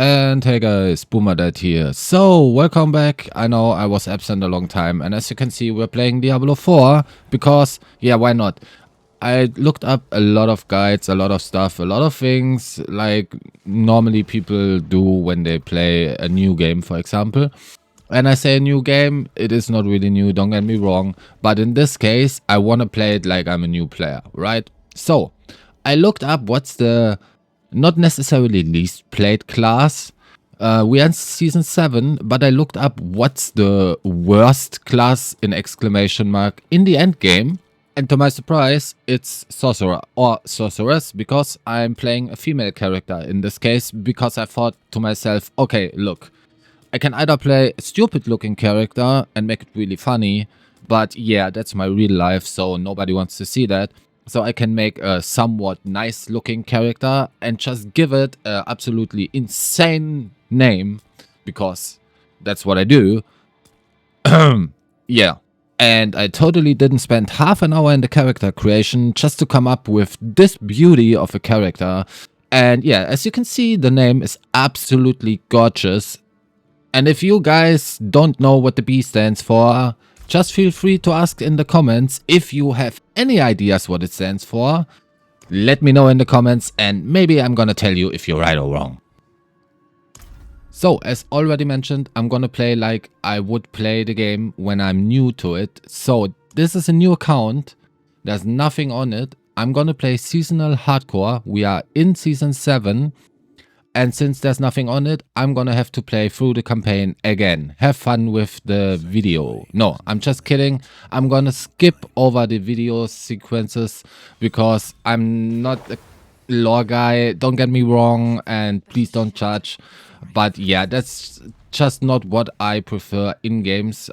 And hey guys, BoomerDad here. So, welcome back. I know I was absent a long time, and as you can see, we're playing Diablo 4 because, yeah, why not? I looked up a lot of guides, a lot of stuff, a lot of things like normally people do when they play a new game, for example. And I say a new game, it is not really new, don't get me wrong. But in this case, I want to play it like I'm a new player, right? So, I looked up what's the not necessarily least played class. We are in season 7, but I looked up what's the worst class in exclamation mark in the end game. And to my surprise, it's Sorcerer or Sorceress because I'm playing a female character in this case because I thought to myself, okay, look, I can either play a stupid looking character and make it really funny, but yeah, that's my real life, so nobody wants to see that. So I can make a somewhat nice looking character and just give it an absolutely insane name because that's what I do. Yeah. And I totally didn't spend half an hour in the character creation just to come up with this beauty of a character. And yeah, as you can see, the name is absolutely gorgeous. And if you guys don't know what the B stands for, just feel free to ask in the comments. If you have any ideas what it stands for, let me know in the comments and maybe I'm gonna tell you if you're right or wrong. So, as already mentioned, I'm gonna play like I would play the game when I'm new to it. So, this is a new account. There's nothing on it. I'm gonna play seasonal hardcore. We are in season 7. And since there's nothing on it, I'm gonna have to play through the campaign again. Have fun with the video. No, I'm just kidding. I'm gonna skip over the video sequences because I'm not a lore guy. Don't get me wrong and please don't judge. But yeah, that's just not what I prefer in games.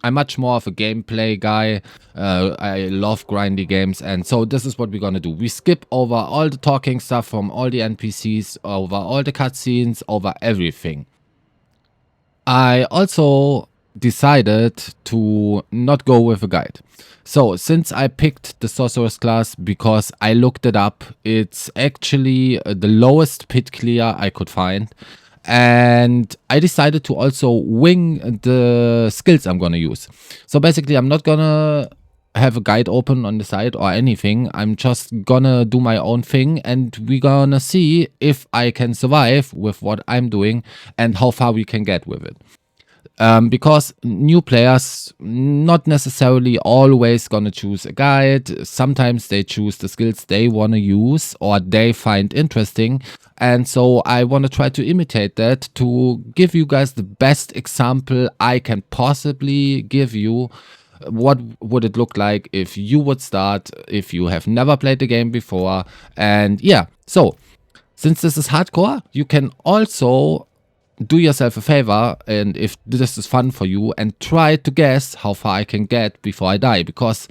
I'm much more of a gameplay guy. I love grindy games, and so this is what we're gonna do. We skip over all the talking stuff from all the NPCs, over all the cutscenes, over everything. I also decided to not go with a guide. So since I picked the Sorceress class because I looked it up, it's actually the lowest pit clear I could find. And I decided to also wing the skills I'm gonna use. So basically I'm not gonna have a guide open on the side or anything. I'm just gonna do my own thing and we're gonna see if I can survive with what I'm doing and how far we can get with it. Because new players not necessarily always gonna choose a guide. Sometimes they choose the skills they want to use or they find interesting, and so I want to try to imitate that to give you guys the best example I can possibly give you. What would it look like if you would start, if you have never played the game before? And yeah, so since this is hardcore, you can also do yourself a favor, and if this is fun for you, and try to guess how far I can get before I die, because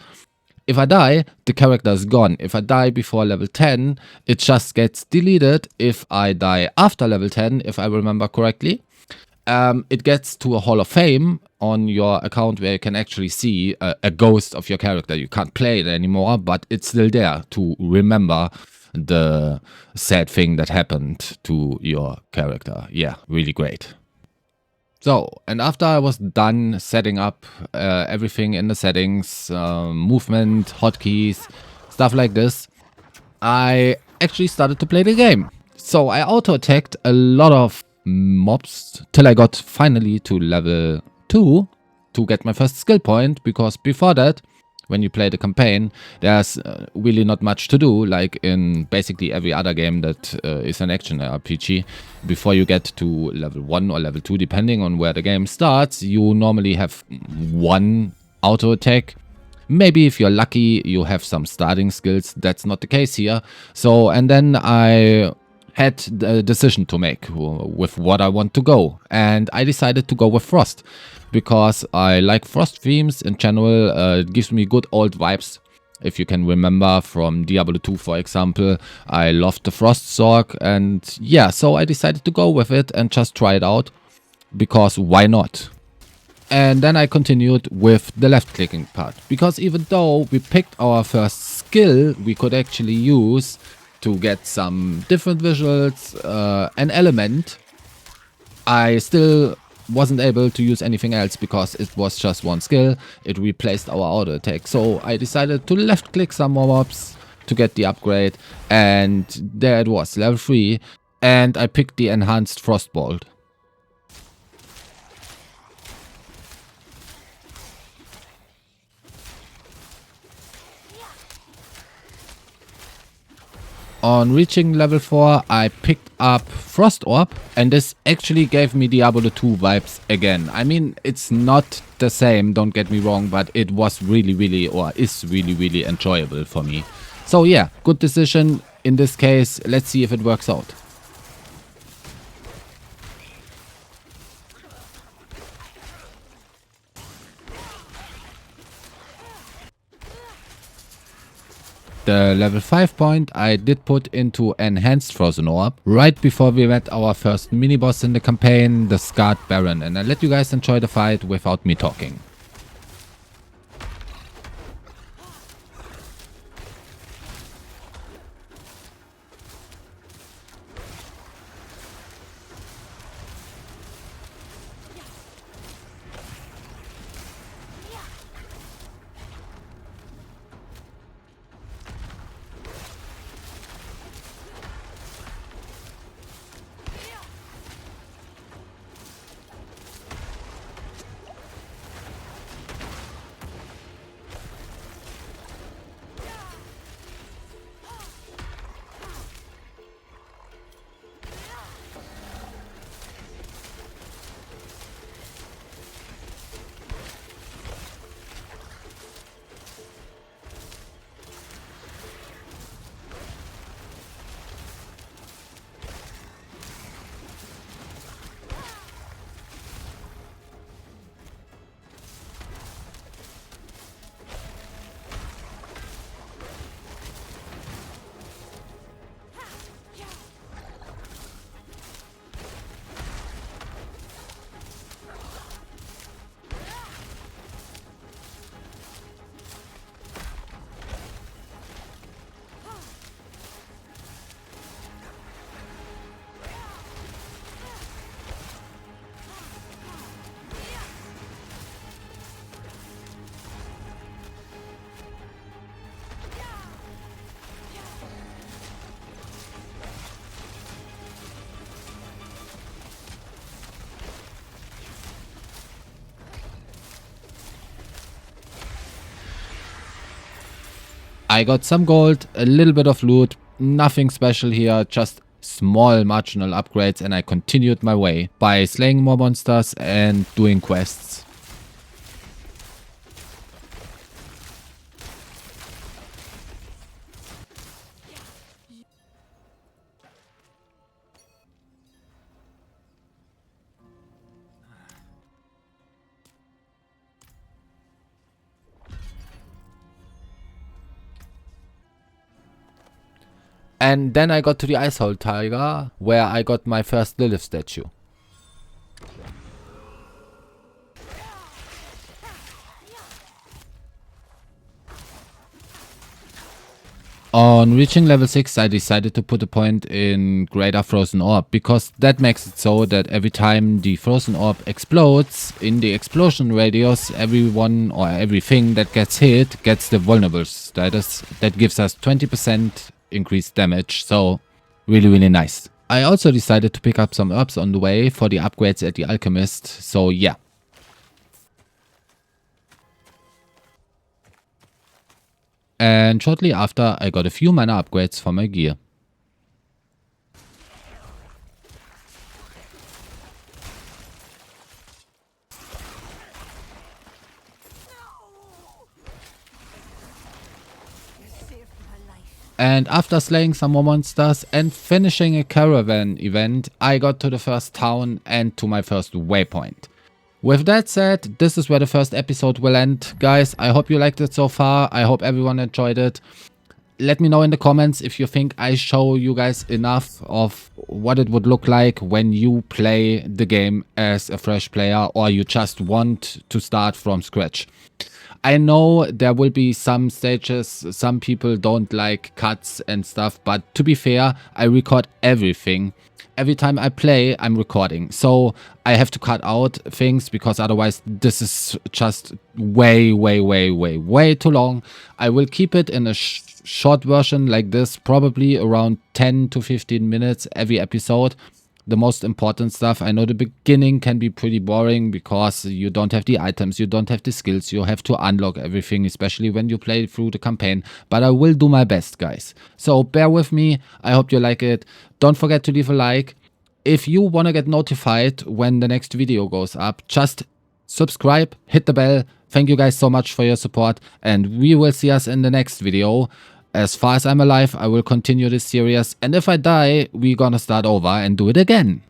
if I die, the character is gone. If I die before level 10, it just gets deleted. If I die after level 10, if I remember correctly, it gets to a Hall of Fame on your account where you can actually see a ghost of your character. You can't play it anymore, but it's still there to remember the sad thing that happened to your character. Yeah, really great. So, and after I was done setting up everything in the settings, movement, hotkeys, stuff like this, I actually started to play the game. So I auto-attacked a lot of mobs till I got finally to level 2 to get my first skill point, because before that, when you play the campaign, there's really not much to do, like in basically every other game that is an action RPG. Before you get to level 1 or level 2, depending on where the game starts, you normally have one auto attack. Maybe if you're lucky, you have some starting skills. That's not the case here. So, and then I had the decision to make with what I want to go. And I decided to go with Frost, because I like Frost themes in general. It gives me good old vibes. If you can remember from Diablo 2, for example, I loved the Frost Sorc, and yeah, so I decided to go with it and just try it out, because why not? And then I continued with the left clicking part, because even though we picked our first skill we could actually use to get some different visuals, an element I still wasn't able to use anything else because it was just one skill. It replaced our auto attack. So I decided to left click some more mobs to get the upgrade, and there it was, level 3, and I picked the enhanced Frostbolt. On reaching level 4, I picked up Frost Orb, and this actually gave me Diablo 2 vibes again. I mean, it's not the same, don't get me wrong, but it was really, or is really enjoyable for me. So yeah, good decision in this case. Let's see if it works out. The level 5 point I did put into Enhanced Frozen Orb right before we met our first mini-boss in the campaign, the Scarred Baron, and I let you guys enjoy the fight without me talking. I got some gold, a little bit of loot, nothing special here, just small marginal upgrades, and I continued my way by slaying more monsters and doing quests. And then I got to the Icehold Tiger, where I got my first Lilith statue. On reaching level 6, I decided to put a point in Greater Frozen Orb, because that makes it so that every time the Frozen Orb explodes, in the explosion radius, everyone or everything that gets hit gets the vulnerable status. That gives us 20% increased damage, so really nice. I also decided to pick up some herbs on the way for the upgrades at the Alchemist, so yeah. And shortly after, I got a few minor upgrades for my gear. And after slaying some more monsters and finishing a caravan event, I got to the first town and to my first waypoint. With that said, this is where the first episode will end. Guys, I hope you liked it so far. I hope everyone enjoyed it. let me know in the comments if you think I show you guys enough of what it would look like when you play the game as a fresh player, or you just want to start from scratch. I know there will be some stages, some people don't like cuts and stuff, but to be fair, I record everything. Every time I play, I'm recording. So I have to cut out things because otherwise this is just way too long. I will keep it in a short version like this, probably around 10 to 15 minutes every episode. The most important stuff. I know the beginning can be pretty boring because you don't have the items, you don't have the skills, you have to unlock everything, especially when you play through the campaign. But I will do my best, guys. So bear with me. I hope you like it. Don't forget to leave a like. If you want to get notified when the next video goes up, just subscribe, hit the bell. Thank you guys so much for your support, and we will see us in the next video. As far as I'm alive, I will continue this series, and if I die, we're gonna start over and do it again.